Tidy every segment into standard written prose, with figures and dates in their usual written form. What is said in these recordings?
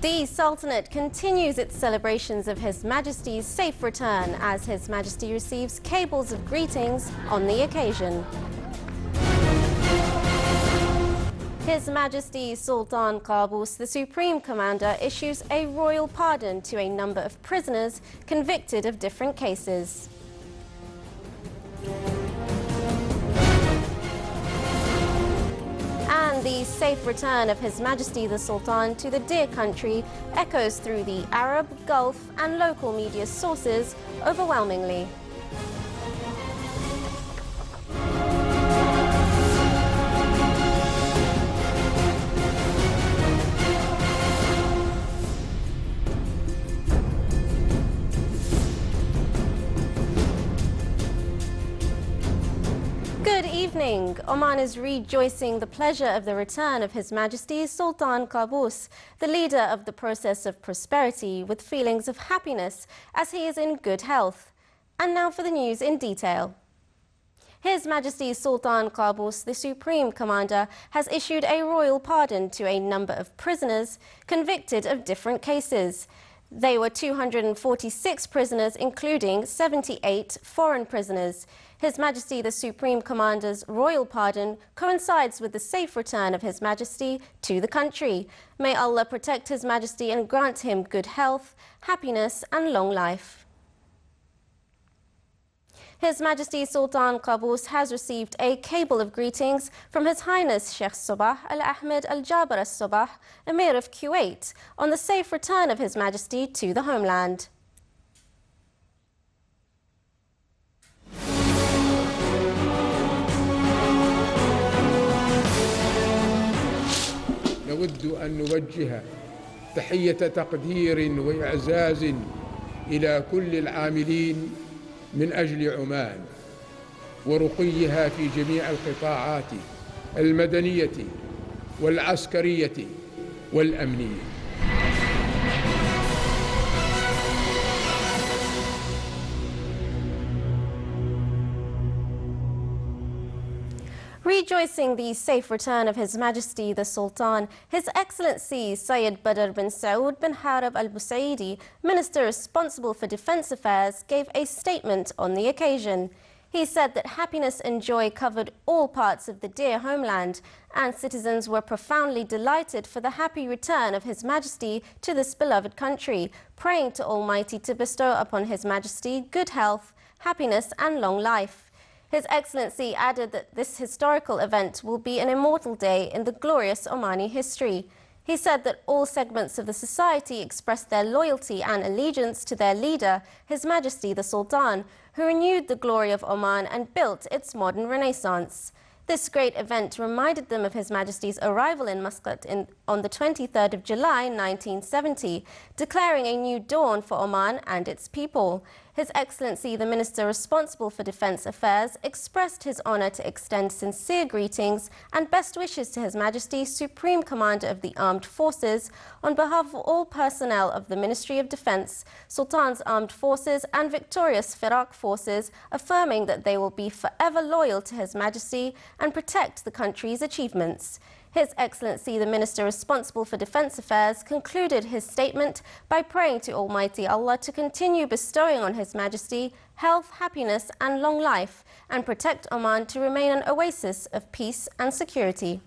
The Sultanate continues its celebrations of His Majesty's safe return as His Majesty receives cables of greetings on the occasion. His Majesty Sultan Qaboos, the Supreme Commander, issues a royal pardon to a number of prisoners convicted of different cases. And the safe return of His Majesty the Sultan to the dear country echoes through the Arab, Gulf and local media sources overwhelmingly. Good evening. Oman is rejoicing the pleasure of the return of His Majesty Sultan Qaboos, the leader of the process of prosperity, with feelings of happiness as he is in good health. And now for the news in detail. His Majesty Sultan Qaboos, the Supreme Commander, has issued a royal pardon to a number of prisoners convicted of different cases. They were 246 prisoners, including 78 foreign prisoners. His Majesty the Supreme Commander's royal pardon coincides with the safe return of His Majesty to the country. May Allah protect His Majesty and grant him good health, happiness and long life. His Majesty Sultan Qaboos has received a cable of greetings from His Highness Sheikh Sabah Al Ahmed Al Jaber Al Sabah, Emir of Kuwait, on the safe return of His Majesty to the homeland. نود أن نوجه تحية تقدير وإعزاز إلى كل العاملين من أجل عمان ورقيها في جميع القطاعات المدنية والعسكرية والأمنية. Rejoicing the safe return of His Majesty the Sultan, His Excellency Syed Badr bin Saud bin Harib al-Busaidi, Minister responsible for Defence Affairs, gave a statement on the occasion. He said that happiness and joy covered all parts of the dear homeland, and citizens were profoundly delighted for the happy return of His Majesty to this beloved country, praying to Almighty to bestow upon His Majesty good health, happiness and long life. His Excellency added that this historical event will be an immortal day in the glorious Omani history. He said that all segments of the society expressed their loyalty and allegiance to their leader, His Majesty the Sultan, who renewed the glory of Oman and built its modern renaissance. This great event reminded them of His Majesty's arrival in Muscat on the 23rd of July 1970, declaring a new dawn for Oman and its people. His Excellency, the Minister responsible for Defence Affairs, expressed his honour to extend sincere greetings and best wishes to His Majesty, Supreme Commander of the Armed Forces, on behalf of all personnel of the Ministry of Defence, Sultan's Armed Forces and victorious Firaq Forces, affirming that they will be forever loyal to His Majesty and protect the country's achievements. His Excellency, the Minister responsible for Defence Affairs, concluded his statement by praying to Almighty Allah to continue bestowing on His Majesty health, happiness and long life, and protect Oman to remain an oasis of peace and security.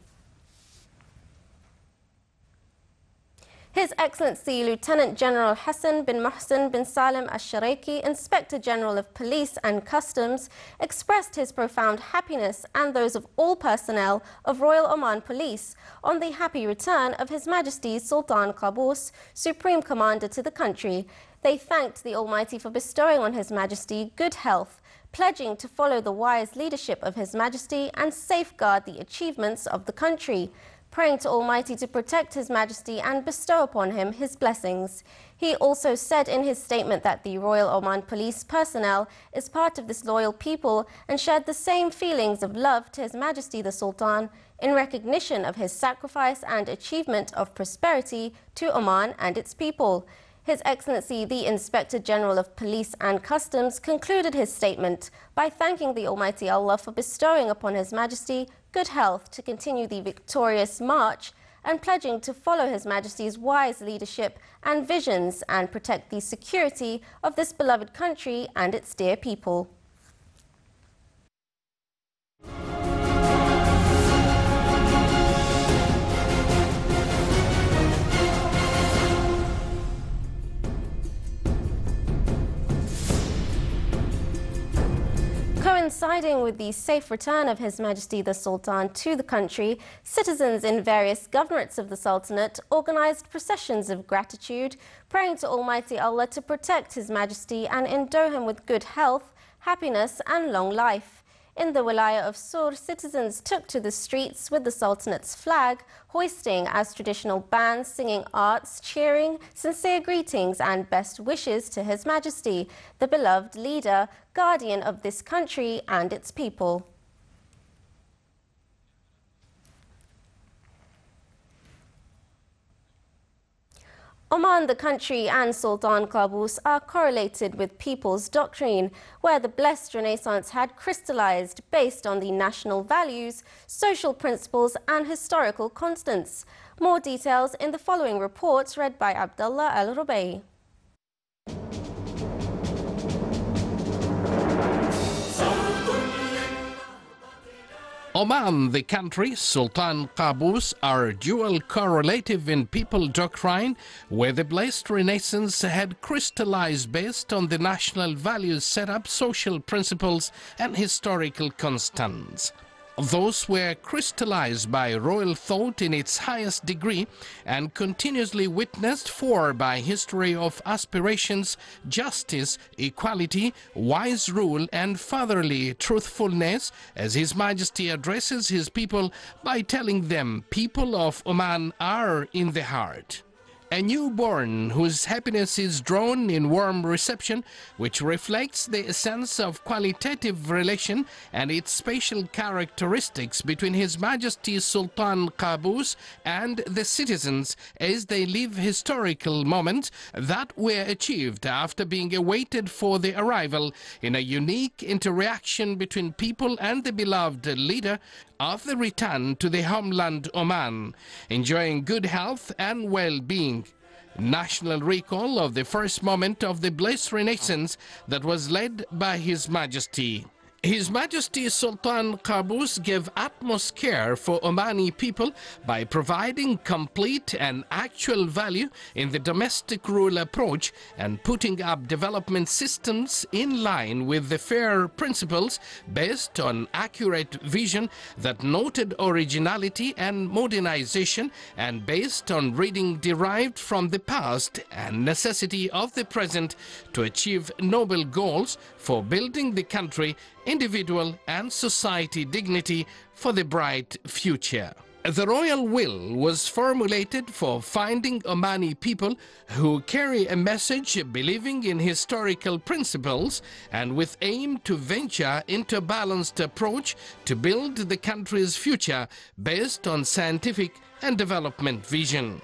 His Excellency Lieutenant General Hassan bin Mohsen bin Salim al-Sharaki, Inspector General of Police and Customs, expressed his profound happiness and those of all personnel of Royal Oman Police on the happy return of His Majesty Sultan Qaboos, Supreme Commander to the country. They thanked the Almighty for bestowing on His Majesty good health, pledging to follow the wise leadership of His Majesty and safeguard the achievements of the country, praying to Almighty to protect His Majesty and bestow upon him His blessings. He also said in his statement that the Royal Oman Police personnel is part of this loyal people and shared the same feelings of love to His Majesty the Sultan in recognition of his sacrifice and achievement of prosperity to Oman and its people. His Excellency, the Inspector General of Police and Customs, concluded his statement by thanking the Almighty Allah for bestowing upon His Majesty good health to continue the victorious march and pledging to follow His Majesty's wise leadership and visions and protect the security of this beloved country and its dear people. Coinciding with the safe return of His Majesty the Sultan to the country, citizens in various governorates of the Sultanate organised processions of gratitude, praying to Almighty Allah to protect His Majesty and endow him with good health, happiness and long life. In the Wilaya of Sur, citizens took to the streets with the Sultanate's flag, hoisting as traditional bands, singing arts, cheering, sincere greetings and best wishes to His Majesty, the beloved leader, guardian of this country and its people. Oman, the country, and Sultan Qaboos are correlated with people's doctrine, where the blessed Renaissance had crystallized based on the national values, social principles and historical constants. More details in the following report read by Abdullah Al-Rubai. Oman, the country, Sultan Qaboos are dual correlative in people doctrine, where the blessed Renaissance had crystallized based on the national values set up, social principles and historical constants. Those were crystallized by royal thought in its highest degree and continuously witnessed for by history of aspirations, justice, equality, wise rule and fatherly truthfulness, as His Majesty addresses his people by telling them people of Oman are in the heart. A newborn whose happiness is drawn in warm reception, which reflects the sense of qualitative relation and its spatial characteristics between His Majesty Sultan Qaboos and the citizens as they live historical moments that were achieved after being awaited for the arrival in a unique interaction between people and the beloved leader of the return to the homeland Oman, enjoying good health and well-being. National recall of the first moment of the blessed Renaissance that was led by His Majesty. His Majesty Sultan Qaboos gave utmost care for Omani people by providing complete and actual value in the domestic rule approach and putting up development systems in line with the fair principles based on accurate vision that noted originality and modernization and based on reading derived from the past and necessity of the present to achieve noble goals for building the country, individual and society dignity for the bright future. The royal will was formulated for finding Omani people who carry a message believing in historical principles and with aim to venture into a balanced approach to build the country's future based on scientific and development vision.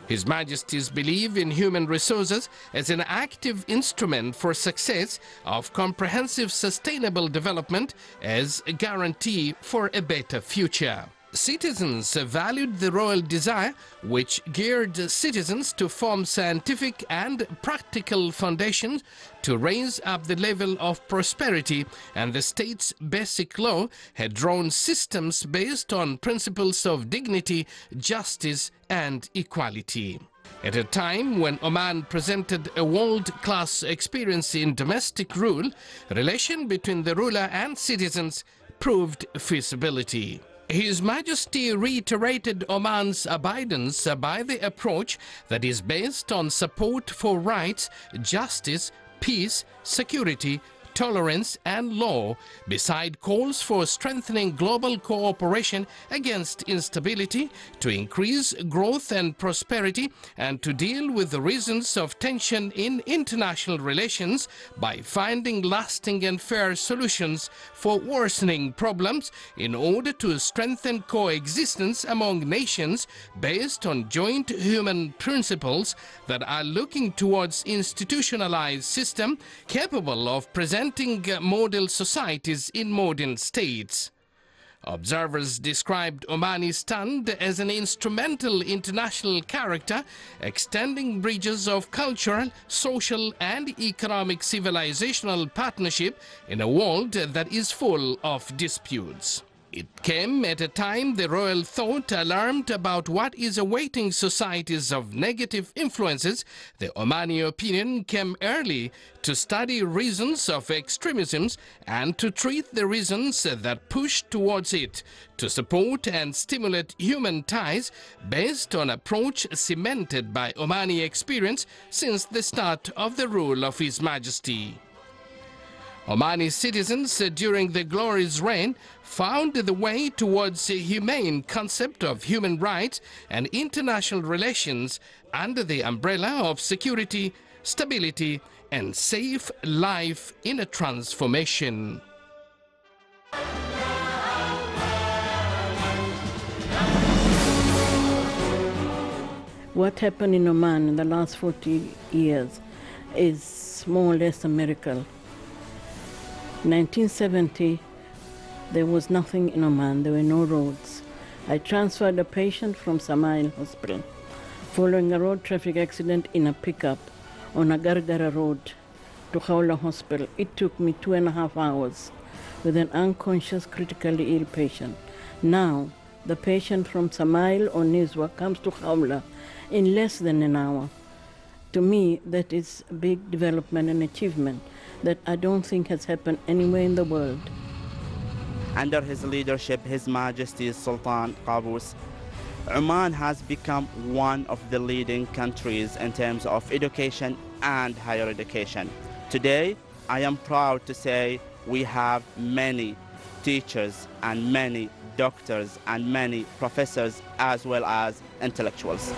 His Majesty's belief in human resources as an active instrument for success of comprehensive sustainable development as a guarantee for a better future. Citizens valued the royal desire, which geared citizens to form scientific and practical foundations to raise up the level of prosperity, and the state's basic law had drawn systems based on principles of dignity, justice and equality. At a time when Oman presented a world-class experience in domestic rule, relation between the ruler and citizens proved feasibility. His Majesty reiterated Oman's abidance by the approach that is based on support for rights, justice, peace, security, tolerance and law, beside calls for strengthening global cooperation against instability, to increase growth and prosperity, and to deal with the reasons of tension in international relations by finding lasting and fair solutions for worsening problems in order to strengthen coexistence among nations based on joint human principles that are looking towards institutionalized system capable of presenting model societies in modern states. Observers described Omani stand as an instrumental international character, extending bridges of cultural, social and economic civilizational partnership in a world that is full of disputes. It came at a time the royal thought alarmed about what is awaiting societies of negative influences. The Omani opinion came early to study reasons of extremisms and to treat the reasons that push towards it, to support and stimulate human ties based on approach cemented by Omani experience since the start of the rule of His Majesty. Omani citizens during the glorious reign found the way towards a humane concept of human rights and international relations under the umbrella of security, stability and safe life in a transformation. What happened in Oman in the last 40 years is more or less a miracle. 1970, there was nothing in Oman, there were no roads. I transferred a patient from Samail Hospital following a road traffic accident in a pickup on a Gargara road to Khawla Hospital. It took me 2.5 hours with an unconscious, critically ill patient. Now, the patient from Samail or Nizwa comes to Khawla in less than an hour. To me, that is a big development and achievement that I don't think has happened anywhere in the world. Under his leadership, His Majesty Sultan Qaboos, Oman has become one of the leading countries in terms of education and higher education. Today, I am proud to say we have many teachers and many doctors and many professors as well as intellectuals.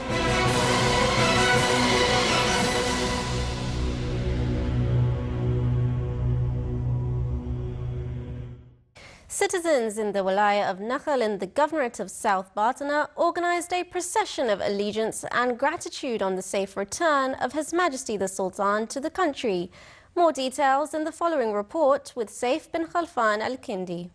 Citizens in the Walaya of Nakhal in the Governorate of South Batana organized a procession of allegiance and gratitude on the safe return of His Majesty the Sultan to the country. More details in the following report with Saif bin Khalfan al-Kindi.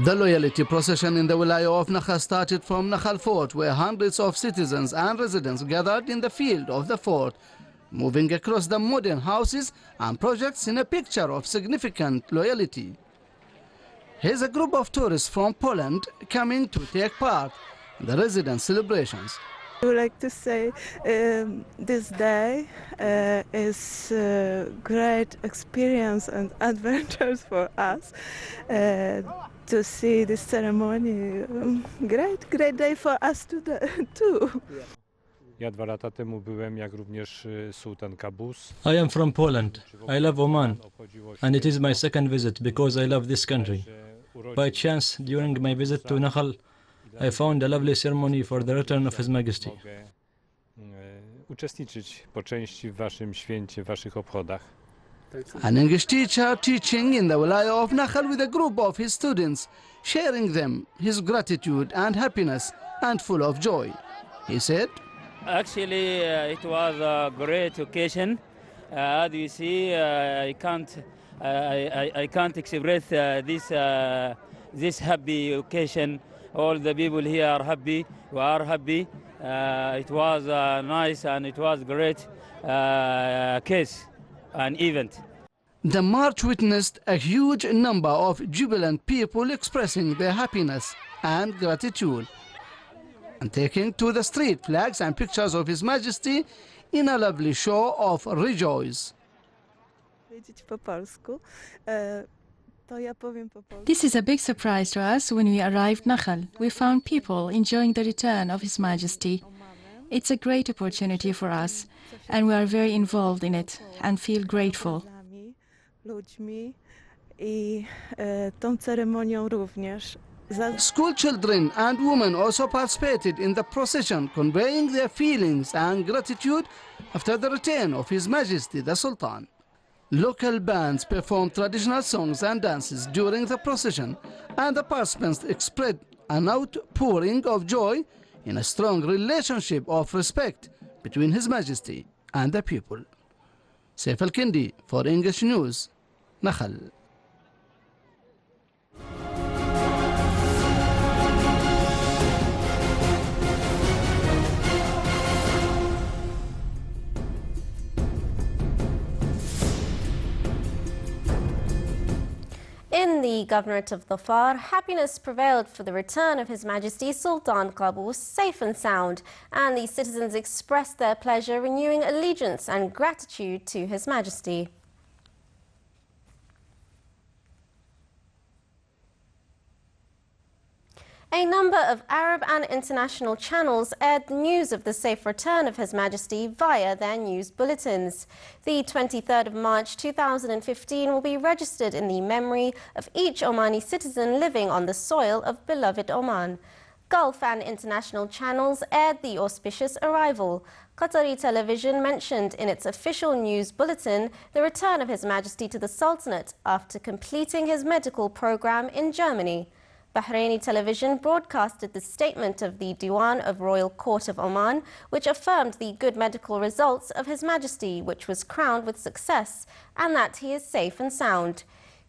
The loyalty procession in the Walaya of Nakhal started from Nakhal Fort, where hundreds of citizens and residents gathered in the field of the fort, moving across the modern houses and projects in a picture of significant loyalty. Here's a group of tourists from Poland coming to take part in the resident celebrations. I would like to say this day is a great experience and adventures for us to see this ceremony. Great day for us too. Ja 2 lata temu byłem, jak również Sultan Qaboos. I am from Poland. I love Oman, and it is my second visit because I love this country. By chance, during my visit to Nakhal, I found a lovely ceremony for the return of His Majesty. Uczestniczyć po części w waszym święcie, w waszych obchodach. An English teacher teaching in the Walaya of Nakhal with a group of his students, sharing them his gratitude and happiness and full of joy. He said, Actually, it was a great occasion. As you see, I can't express this happy occasion. All the people here are happy. We are happy. It was nice and it was great case and event. The march witnessed a huge number of jubilant people expressing their happiness and gratitude, and taking to the street flags and pictures of His Majesty in a lovely show of rejoice. This is a big surprise to us. When we arrived Nakhal, we found people enjoying the return of His Majesty. It's a great opportunity for us, and we are very involved in it and feel grateful. School children and women also participated in the procession, conveying their feelings and gratitude after the return of His Majesty the Sultan. Local bands performed traditional songs and dances during the procession, and the participants expressed an outpouring of joy in a strong relationship of respect between His Majesty and the people. Saif al-Kindi for English News, Nakhal. Governorate of Dhofar, happiness prevailed for the return of His Majesty Sultan Qaboos safe and sound, and the citizens expressed their pleasure, renewing allegiance and gratitude to His Majesty. A number of Arab and international channels aired the news of the safe return of His Majesty via their news bulletins. The 23rd of March 2015 will be registered in the memory of each Omani citizen living on the soil of beloved Oman. Gulf and international channels aired the auspicious arrival. Qatari television mentioned in its official news bulletin the return of His Majesty to the Sultanate after completing his medical program in Germany. Bahraini television broadcasted the statement of the Diwan of Royal Court of Oman, which affirmed the good medical results of His Majesty, which was crowned with success, and that he is safe and sound.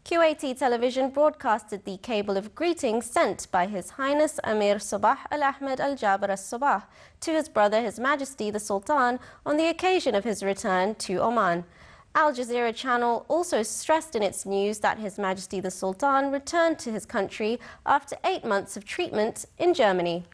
QAT television broadcasted the cable of greetings sent by His Highness Amir Sabah Al Ahmed Al Jaber Al Sabah to his brother His Majesty the Sultan on the occasion of his return to Oman. Al Jazeera channel also stressed in its news that His Majesty the Sultan returned to his country after 8 months of treatment in Germany.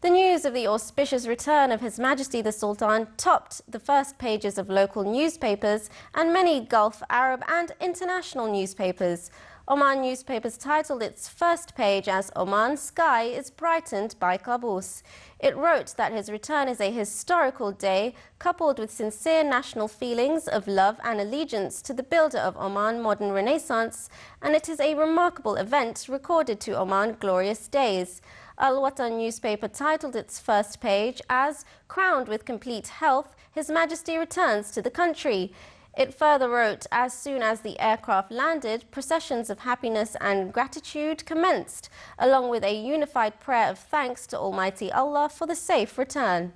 The news of the auspicious return of His Majesty the Sultan topped the first pages of local newspapers and many Gulf, Arab and international newspapers. Oman newspapers titled its first page as "Oman's sky is brightened by Qaboos." It wrote that his return is a historical day coupled with sincere national feelings of love and allegiance to the builder of Oman modern renaissance, and it is a remarkable event recorded to Oman glorious days. Al-Watan newspaper titled its first page as "Crowned with complete health, His Majesty returns to the country." It further wrote, as soon as the aircraft landed, processions of happiness and gratitude commenced, along with a unified prayer of thanks to Almighty Allah for the safe return.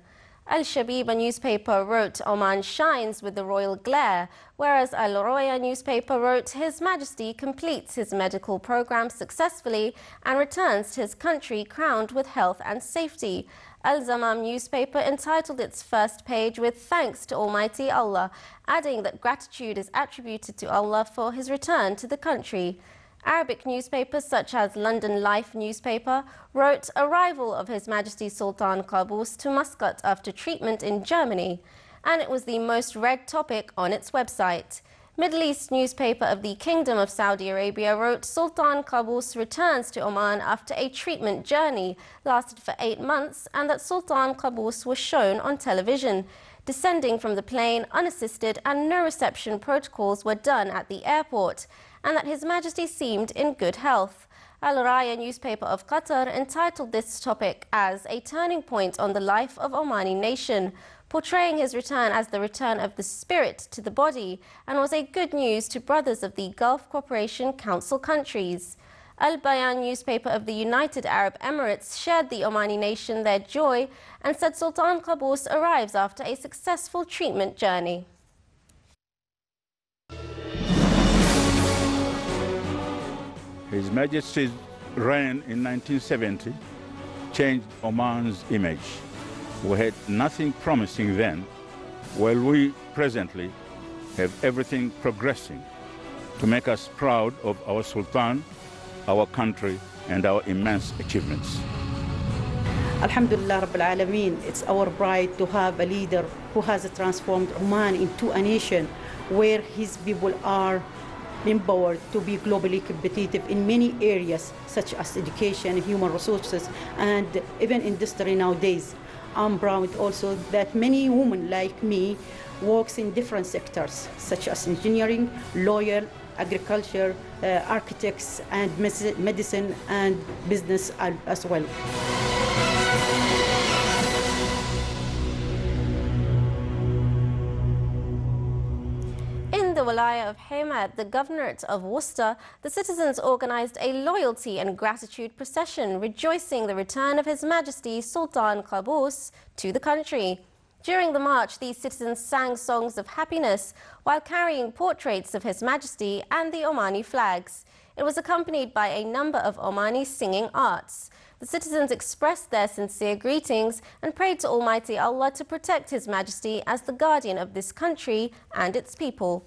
Al-Shabiba newspaper wrote, "Oman shines with the royal glare," whereas Al-Roya newspaper wrote, "His Majesty completes his medical program successfully and returns to his country crowned with health and safety." Al-Zamam newspaper entitled its first page with "Thanks to Almighty Allah," adding that gratitude is attributed to Allah for his return to the country. Arabic newspapers such as London Life newspaper wrote, "Arrival of His Majesty Sultan Qaboos to Muscat after treatment in Germany," and it was the most read topic on its website. Middle East newspaper of the Kingdom of Saudi Arabia wrote, "Sultan Qaboos returns to Oman after a treatment journey lasted for 8 months, and that Sultan Qaboos was shown on television. Descending from the plane unassisted and no reception protocols were done at the airport, and that His Majesty seemed in good health." Al-Raya newspaper of Qatar entitled this topic as "A turning point on the life of Omani nation," portraying his return as the return of the spirit to the body, and was a good news to brothers of the Gulf Cooperation Council countries. Al-Bayan newspaper of the United Arab Emirates shared the Omani nation their joy and said Sultan Qaboos arrives after a successful treatment journey. His Majesty's reign in 1970 changed Oman's image. We had nothing promising then, while we presently have everything progressing to make us proud of our Sultan, our country, and our immense achievements. Alhamdulillah Rabbil Alameen, it's our pride to have a leader who has transformed Oman into a nation where his people are empowered to be globally competitive in many areas such as education, human resources, and even industry nowadays. I'm proud also that many women like me works in different sectors such as engineering, lawyer, agriculture, architects, and medicine and business as well. In the Walaya of Hamad, the Governorate of Worcester, the citizens organized a loyalty and gratitude procession rejoicing the return of His Majesty Sultan Qaboos to the country. During the march, these citizens sang songs of happiness while carrying portraits of His Majesty and the Omani flags. It was accompanied by a number of Omani singing arts. The citizens expressed their sincere greetings and prayed to Almighty Allah to protect His Majesty as the guardian of this country and its people.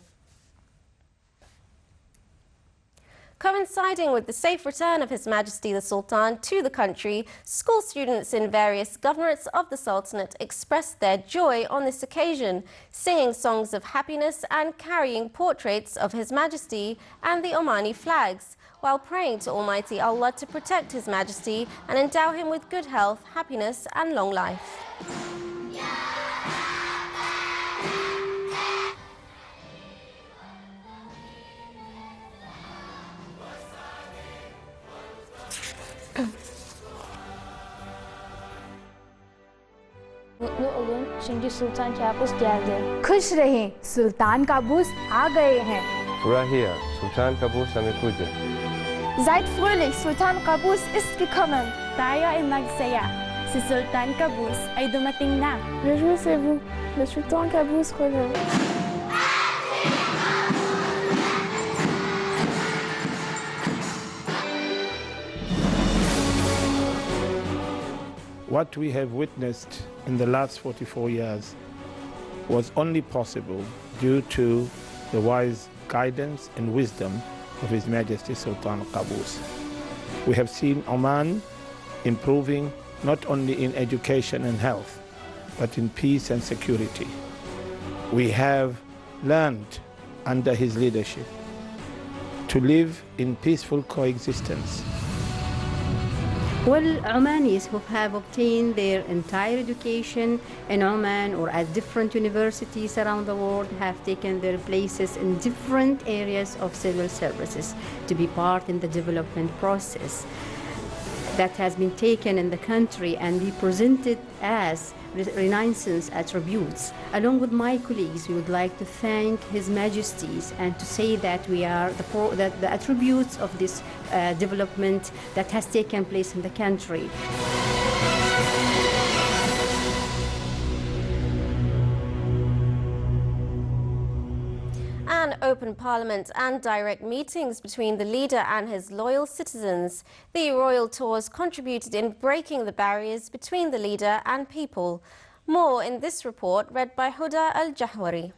Coinciding with the safe return of His Majesty the Sultan to the country, school students in various governorates of the Sultanate expressed their joy on this occasion, singing songs of happiness and carrying portraits of His Majesty and the Omani flags, while praying to Almighty Allah to protect His Majesty and endow him with good health, happiness and long life. Mutlu olun çünkü Sultan Kabus geldi. खुश रहें, Sultan Kabus आ गए हैं. We're here, Sultan Kabus amekuja. Seid fröhlich, Sultan Kabus ist gekommen. Tayo ay magsaya. Si Sultan Kabus ay dumating na. Réjouissez-vous, le Sultan Kabus revient. What we have witnessed in the last 44 years was only possible due to the wise guidance and wisdom of His Majesty Sultan Qaboos. We have seen Oman improving not only in education and health, but in peace and security. We have learned under his leadership to live in peaceful coexistence. Well, Omanis who have obtained their entire education in Oman or at different universities around the world have taken their places in different areas of civil services to be part in the development process that has been taken in the country and be presented as Renaissance attributes. Along with my colleagues, we would like to thank His Majesties and to say that we are the attributes of this development that has taken place in the country. An open parliament and direct meetings between the leader and his loyal citizens. The royal tours contributed in breaking the barriers between the leader and people. More in this report read by Huda Al-Jahwari.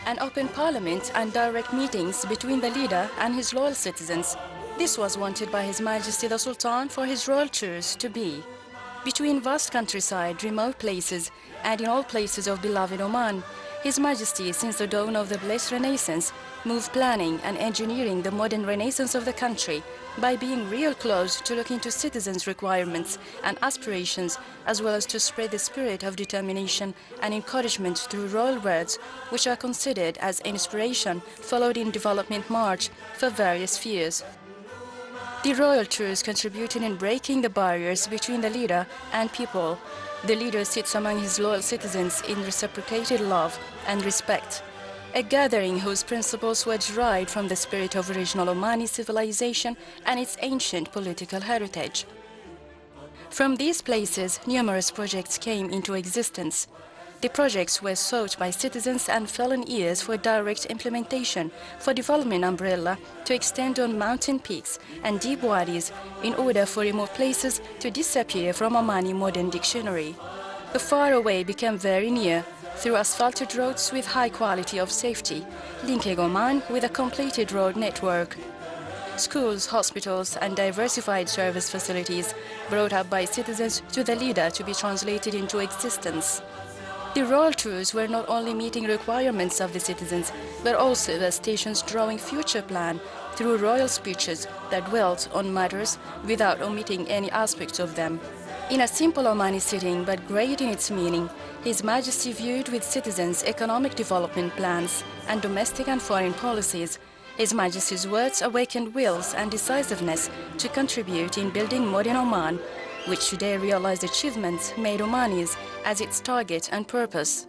An open parliament and direct meetings between the leader and his loyal citizens. This was wanted by His Majesty the Sultan for his royal tours to be. Between vast countryside, remote places, and in all places of beloved Oman, His Majesty, since the dawn of the blessed Renaissance, moved planning and engineering the modern Renaissance of the country by being real close to look into citizens' requirements and aspirations, as well as to spread the spirit of determination and encouragement through royal words, which are considered as inspiration followed in development march for various spheres. The royal tours contributed in breaking the barriers between the leader and people. The leader sits among his loyal citizens in reciprocated love and respect, a gathering whose principles were derived from the spirit of original Omani civilization and its ancient political heritage. From these places, numerous projects came into existence. The projects were sought by citizens and fell on ears for direct implementation for development umbrella to extend on mountain peaks and deep wadis in order for remote places to disappear from Omani modern dictionary. The far away became very near through asphalted roads with high quality of safety, linking Oman with a completed road network. Schools, hospitals and diversified service facilities brought up by citizens to the leader to be translated into existence. The royal tours were not only meeting requirements of the citizens, but also the station's drawing future plan through royal speeches that dwelt on matters without omitting any aspects of them. In a simple Omani sitting, but great in its meaning, His Majesty viewed with citizens economic development plans and domestic and foreign policies. His Majesty's words awakened wills and decisiveness to contribute in building modern Oman, which today realized achievements made Omanis as its target and purpose.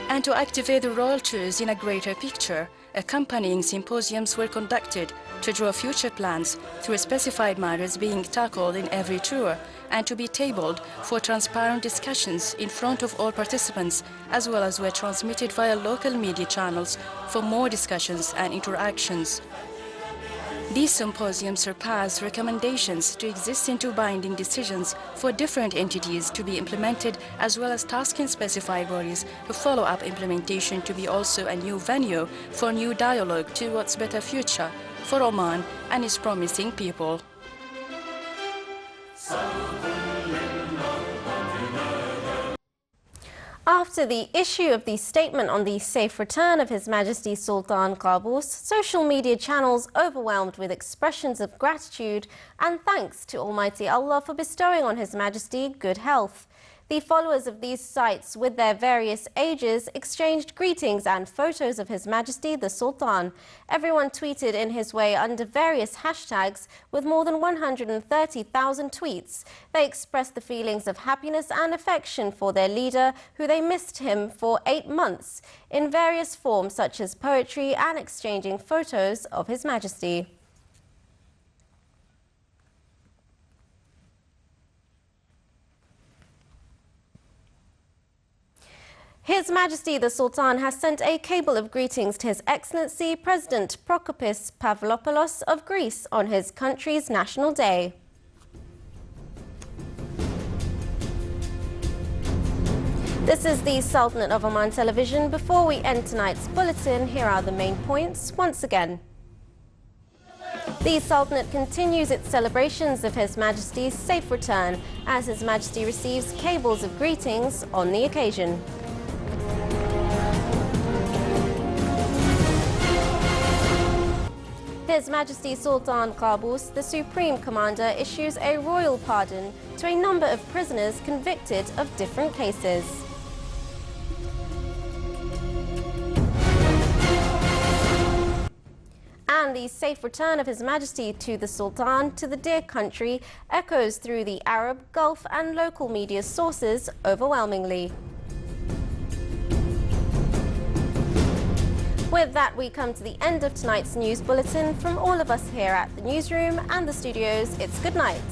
And to activate the royal tours in a greater picture, accompanying symposiums were conducted to draw future plans through specified matters being tackled in every tour and to be tabled for transparent discussions in front of all participants, as well as were transmitted via local media channels for more discussions and interactions. These symposiums surpass recommendations to exist into binding decisions for different entities to be implemented, as well as tasking specified bodies to follow up implementation, to be also a new venue for new dialogue towards better future for Oman and its promising people. After the issue of the statement on the safe return of His Majesty Sultan Qaboos, social media channels overwhelmed with expressions of gratitude and thanks to Almighty Allah for bestowing on His Majesty good health. The followers of these sites, with their various ages, exchanged greetings and photos of His Majesty the Sultan. Everyone tweeted in his way under various hashtags with more than 130,000 tweets. They expressed the feelings of happiness and affection for their leader, who they missed him for 8 months, in various forms such as poetry and exchanging photos of His Majesty. His Majesty the Sultan has sent a cable of greetings to His Excellency President Prokopis Pavlopoulos of Greece on his country's National Day. This is the Sultanate of Oman television. Before we end tonight's bulletin, here are the main points once again. The Sultanate continues its celebrations of His Majesty's safe return as His Majesty receives cables of greetings on the occasion. His Majesty Sultan Qaboos, the Supreme Commander, issues a royal pardon to a number of prisoners convicted of different cases. And the safe return of His Majesty to the Sultan to the dear country echoes through the Arab, Gulf and local media sources overwhelmingly. With that, we come to the end of tonight's news bulletin. From all of us here at the newsroom and the studios, it's good night.